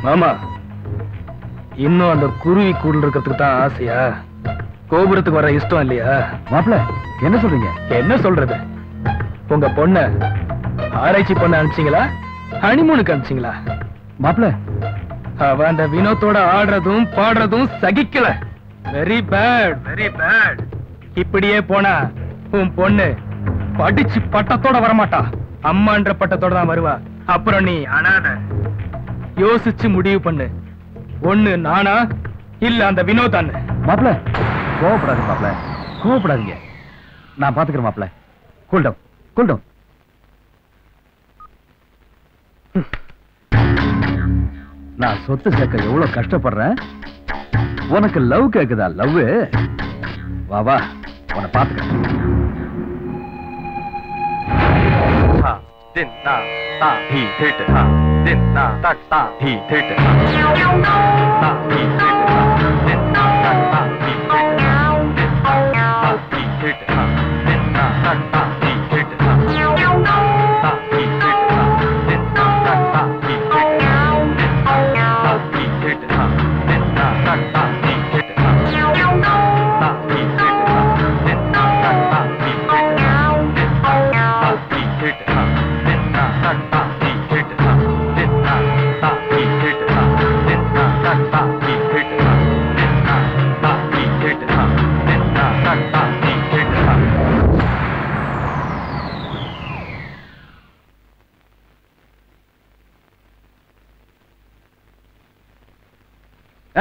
மாமா, இன்னும் அந்த குருவி கூடல் இருக்கிறதுக்கு தான் ஆசையா? கோபுரத்துக்கு வர இஷ்டம் இல்லையா? மாப்பிள்ள என்ன சொல்றீங்க? என்ன சொல்றது? உங்க பொண்ண ஆராய்ச்சி பண்ண அனுப்பிச்சீங்களா, ஹனிமூனுக்கு அனுப்பிச்சீங்களா? மாப்பிள்ள, அவ அந்த வினோத்தோட ஆடுறதும் பாடுறதும் சகிக்கல. Very bad, very bad. இப்படியே போனா உன் பொண்ணு படிச்சு பட்டத்தோட வரமாட்டா, அம்மான்ற பட்டத்தோட தான் வருவா. அப்புறம் நீ அனாத. யோசிச்சு முடிவு பண்ணு. ஒண்ணு நானா இல்ல அந்த வினோதான்னு. மாப்பிள்ள கோவப்படாதீங்க மாப்பிள்ள, கோவப்படாதீங்க. நான் பாத்துக்கிறேன் மாப்பிள்ள. கூல்டம் கூல்டம். நான் சொத்து சேர்க்க எவ்வளவு கஷ்டப்படுறேன். உனக்கு லவ் கேக்குதா? லவ் வா வா, உன்னை பாத்துக்கிறேன்.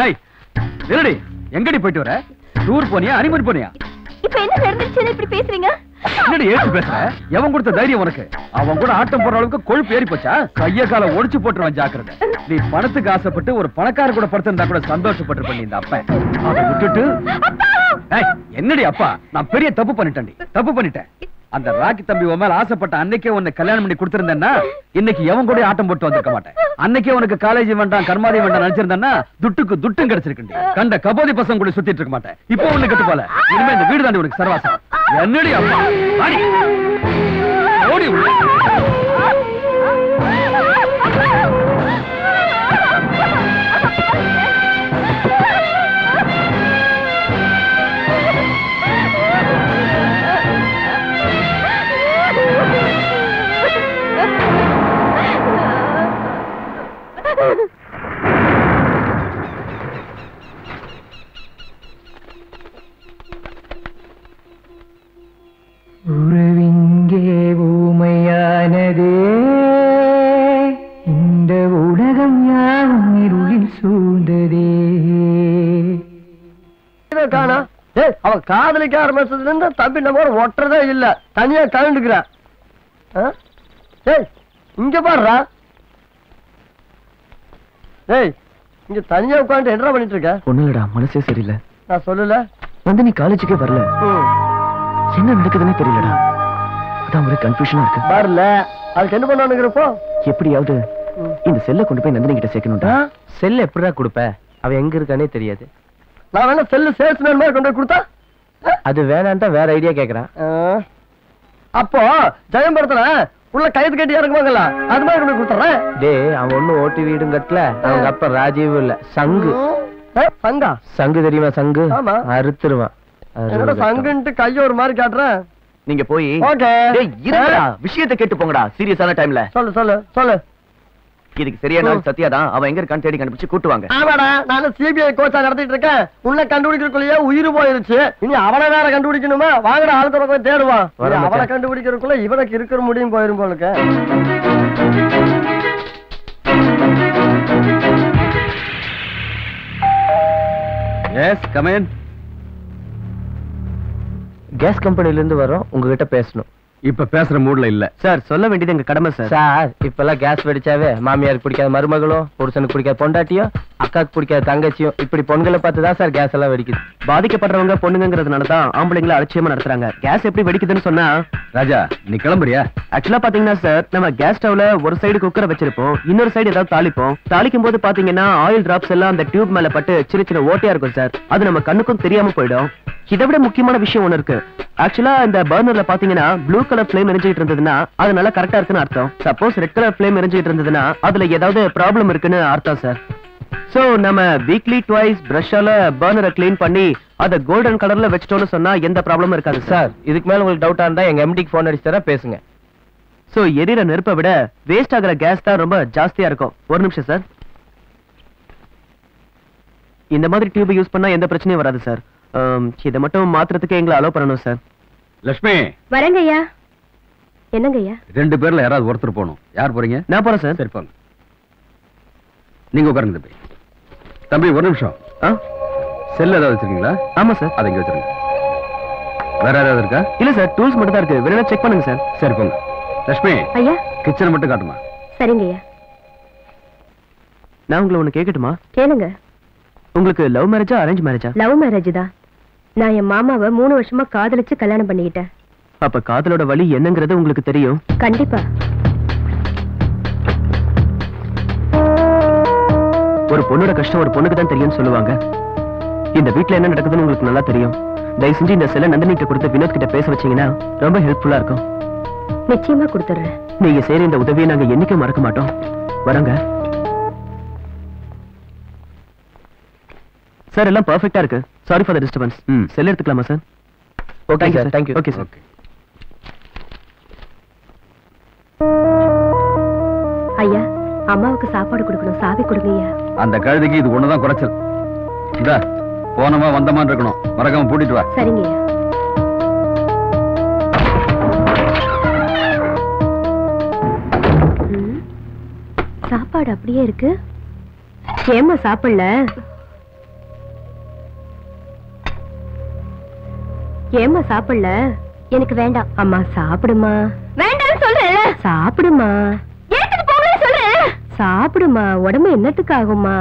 ஏய் நில்லடி, எங்கடி போயிட்டு வர? டூர் போனியா, ஹனிமூன் போனியா? இப்ப என்ன நடந்துச்சுன்னு இப்படி பேசுறீங்க? என்னடி ஏத்து பேசுற? எவன் கொடுத்த தைரியம் உனக்கு? அவன் கூட ஆட்டம் போடுற அளவுக்கு கொழுப்பு ஏறி போச்சா? கைய கால ஒடிச்சு போட்டுருவான், ஜாக்கிரதை. நீ பணத்துக்கு ஆசைப்பட்டு ஒரு பணக்கார கூட படுத்திருந்தா கூட சந்தோஷப்பட்டு பண்ணி இந்த அப்பன் அதை விட்டுட்டு. என்னடி அப்பா, நான் பெரிய தப்பு பண்ணிட்டேன்டி, தப்பு பண்ணிட்டேன். அந்த ராக்கி தம்பி உன் மேல ஆசைப்பட்ட அன்னைக்கே உன்னை கல்யாணம் பண்ணி கொடுத்திருந்தேன்னா இன்னைக்கு எவன் கூட ஆட்டம் போட்டு வந்திருக்க மாட்டேன். அன்னைக்கே உனக்கு காலேஜ் வேண்டாம், கர்மாதி வேண்டாம் நினைச்சிருந்தேன்னா துட்டுக்கு துட்டும் கிடைச்சிருக்கு. கண்ட கபோதி பசங்க கூட சுத்திட்டு இருக்க மாட்டேன். இப்போ ஒண்ணு கட்டு போல, இனிமே இந்த வீடு தாண்டி உனக்கு சர்வாசம். என்னடி அப்பா, ஓடி உள்ள. உறவிங்கே ஊமையானதே, இந்த உலகம் யாவும் இருளில் சூழ்ந்ததே. காணா அவ காதலிக்க ஆரம்பிச்சதுல இருந்து தம்பி நம்ம ஒட்டுறதே இல்ல, தனியா கலந்துக்கிறான். இங்க பாடுறா. ஏய், இங்க தனியா உட்காந்து என்ன பண்ணிட்டு இருக்க? ஒண்ணு இல்லடா, மனசே சரியில்லை. நான் சொல்லல வந்து நீ காலேஜுக்கே வரல. என்ன நடக்குதுன்னு தெரியலடா, அதான் ஒரு கன்ஃபியூஷனா இருக்கு. வரல, அதுக்கு என்ன பண்ணானுங்கிறப்போ எப்படியாவது இந்த செல்லை கொண்டு போய் நந்தினி கிட்ட சேர்க்கணும்டா. செல்ல எப்படிடா கொடுப்ப? அவ எங்க இருக்கானே தெரியாது. நான் வேணா செல்லு சேல்ஸ்மேன் மாதிரி கொண்டு போய் கொடுத்தா? அது வேணான்ட்டா வேற ஐடியா கேக்குறான். அப்போ ஜெயம்பரத்துல உள்ள கைது கட்டி இறக்குவாங்கல்ல, அது மாதிரி கொண்டு போய் கொடுத்துறேன். டே, அவன் ஒண்ணு ஓட்டு வீடும் கட்டல, அவங்க அப்பா ராஜீவ் இல்ல சங்கு. சங்கா? சங்கு தெரியுமா? சங்கு அறுத்துருவான். சங்குன்ட்டு கைய ஒரு மாதிரி காட்டுறேன். நீங்க போய் விஷயத்தை கேட்டு போங்கடா. சீரியஸான டைம்ல சொல்லு சொல்லு சொல்லு. இதுக்கு சரியான சத்யாதான். அவன் எங்க இருக்கான்னு தேடி கண்டுபிடிச்சு கூட்டுவாங்க. ஆமாடா, நானும் சிபிஐ கோச்சா நடத்திட்டு இருக்கேன். உன்னை கண்டுபிடிக்கிறதுக்குள்ளேயே உயிர் போயிருச்சு. இனி அவனை வேற கண்டுபிடிக்கணுமா? வாங்கடா, ஆளுக்கு போய் தேடுவான். அவனை கண்டுபிடிக்கிறதுக்குள்ள இவனுக்கு இருக்கிற முடியும் போயிரும் போலுக்கு. Yes, come in. கேஸ் கம்பெனில இருந்து வரோம், உங்ககிட்ட பேசணும். இப்ப பேசுற மூட்ல இல்ல சார். சொல்ல வேண்டியது எங்க கடமை சார். சார், இப்பெல்லாம் கேஸ் வெடிச்சாவே மாமியாருக்கு பிடிக்காத மருமகளும், புருஷனுக்கு பிடிக்காத பொண்டாட்டியும், அக்காக்கு பிடிக்காத தங்கச்சியும், இப்படி பொண்களை பார்த்துதான் சார் கேஸ் எல்லாம் வெடிக்குது. பாதிக்கப்படுறவங்க பொண்ணுங்கிறதுனாலதான் ஆம்பளைங்களை அலட்சியமா நடத்துறாங்க. கேஸ் எப்படி வெடிக்குதுன்னு சொன்னா, ராஜா நீ கிளம்புறியா? ஆக்சுவலா பாத்தீங்கன்னா சார், நம்ம கேஸ் ஸ்டவ்ல ஒரு சைடு குக்கரை வச்சிருப்போம், இன்னொரு சைடு ஏதாவது தாளிப்போம். தாளிக்கும் போது பாத்தீங்கன்னா ஆயில் டிராப்ஸ் எல்லாம் அந்த டியூப் மேல பட்டு சின்ன சின்ன ஓட்டையா இருக்கும் சார். அது நம்ம கண்ணுக்கும் தெரியாம போயிடும். இதை விட முக்கியமான விஷயம் ஒண்ணு இருக்கு. ஆக்சுவலா இந்த பர்னர்ல பாத்தீங்கன்னா ப்ளூ கலர் ஃப்ளேம் எரிஞ்சிட்டு இருந்ததுன்னா அது நல்லா கரெக்டா இருக்குன்னு அர்த்தம். சப்போஸ் ரெட் கலர் ஃப்ளேம் எரிஞ்சிட்டு இருந்ததுன்னா அதுல ஏதாவது ப்ராப்ளம் இருக்குன்னு அர்த்தம் சார். சோ நம்ம வீக்லி ட்வைஸ் பிரஷால பர்னரை கிளீன் பண்ணி அதை கோல்டன் கலர்ல வச்சிட்டோம்னு சொன்னா எந்த ப்ராப்ளமும் இருக்காது சார். இதுக்கு மேல உங்களுக்கு டவுட்டா இருந்தா எங்க எம்டிக்கு போன் அடிச்சு தர பேசுங்க. சோ எரியிற நெருப்பை விட வேஸ்ட் ஆகிற கேஸ் தான் ரொம்ப ஜாஸ்தியா இருக்கும். ஒரு நிமிஷம் சார். இந்த மாதிரி டியூப் யூஸ் பண்ணா எந்த பிரச்சனையும் வராது சார். இதை மட்டும் மாத்திரத்துக்கு எங்களை அலோ பண்ணணும் சார். லட்சுமி வரங்கய்யா. என்னங்கய்யா? 2 பேர்ல யாராவது ஒருத்தர் போகணும். யார் போறீங்க? நான் போறேன் சார். சரி போங்க. நீங்க உட்காருங்க தம்பி. தம்பி ஒரு நிமிஷம். செல் ஏதாவது வச்சிருக்கீங்களா? ஆமா சார். அதை இங்க வச்சிருங்க. வேற யாராவது இருக்கா? இல்ல சார், டூல்ஸ் மட்டும் தான் இருக்கு. வேணா செக் பண்ணுங்க சார். சரி போங்க. லட்சுமி ஐயா. கிச்சனை மட்டும் காட்டுமா? சரிங்கய்யா. நான் உங்களை ஒண்ணு கேட்கட்டுமா? கேளுங்க. உங்களுக்கு லவ் மேரேஜா அரேஞ்ச் மேரேஜா? லவ் மேரேஜ் தான். நான் என் மாமாவை 3 வருஷமா காதலிச்சு கல்யாணம் பண்ணிக்கிட்டேன். அப்ப காதலோட வலி என்னங்கிறது உங்களுக்கு தெரியும்? கண்டிப்பா. ஒரு பொண்ணோட கஷ்டம் ஒரு பொண்ணுக்கு தான் தெரியும்னு சொல்லுவாங்க. இந்த வீட்ல என்ன நடக்குதுன்னு உங்களுக்கு நல்லா தெரியும். தயவு செஞ்சு இந்த செல்ல நந்தினிட்ட கொடுத்து வினோத் கிட்ட பேச வச்சீங்கன்னா ரொம்ப ஹெல்ப்ஃபுல்லா இருக்கும். நிச்சயமா கொடுத்துறேன். நீங்க செய்யற இந்த உதவியை நாங்க என்னைக்கும் மறக்க மாட்டோம். வரங்க சார். எல்லாம் பெர்ஃபெக்ட்டா இருக்கு. Sorry for the disturbance. Cell எடுத்துக்கலாமா sir? Okay sir. Thank you. Okay sir. ஐயா, அம்மாவுக்கு சாப்பாடு கொடுக்கணும். சாவி கொடுங்க ஐயா. அந்த கழுதைக்கு இது ஒண்ணுதான் குறைச்சல். இந்த போனமா வந்தமா இருக்கணும். மறக்காம பூட்டிட்டு வா. சரிங்க ஐயா. சாப்பாடு அப்படியே இருக்கு. ஏம்மா சாப்பிடல? ஏம்மா சாப்பிடல? எனக்கு வேண்டாம். அம்மா சாப்பிடுமா. வேண்டாம் சொல்றேன். சாப்பிடுமா. ஏத்துக்கு போகல சொல்றேன். சாப்பிடுமா. உடம்பு என்னத்துக்கு ஆகுமா?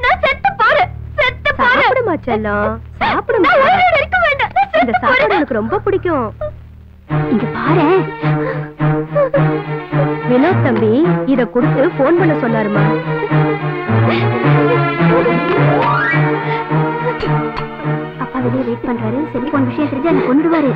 நான் செத்து போறேன். செத்து போறேன். சாப்பிடுமா செல்லம். சாப்பிடுமா. நான் இருக்க வேண்டாம். இந்த சாப்பாடு எனக்கு ரொம்ப பிடிக்கும். இங்க பாரு. வினோத் தம்பி இத கொடுத்து போன் பண்ண சொன்னாருமா. அப்பா வெளியே வெயிட் பண்றாரு. செல்போன் விஷயம் தெரிஞ்சு என்ன கொண்டுடுவாரு.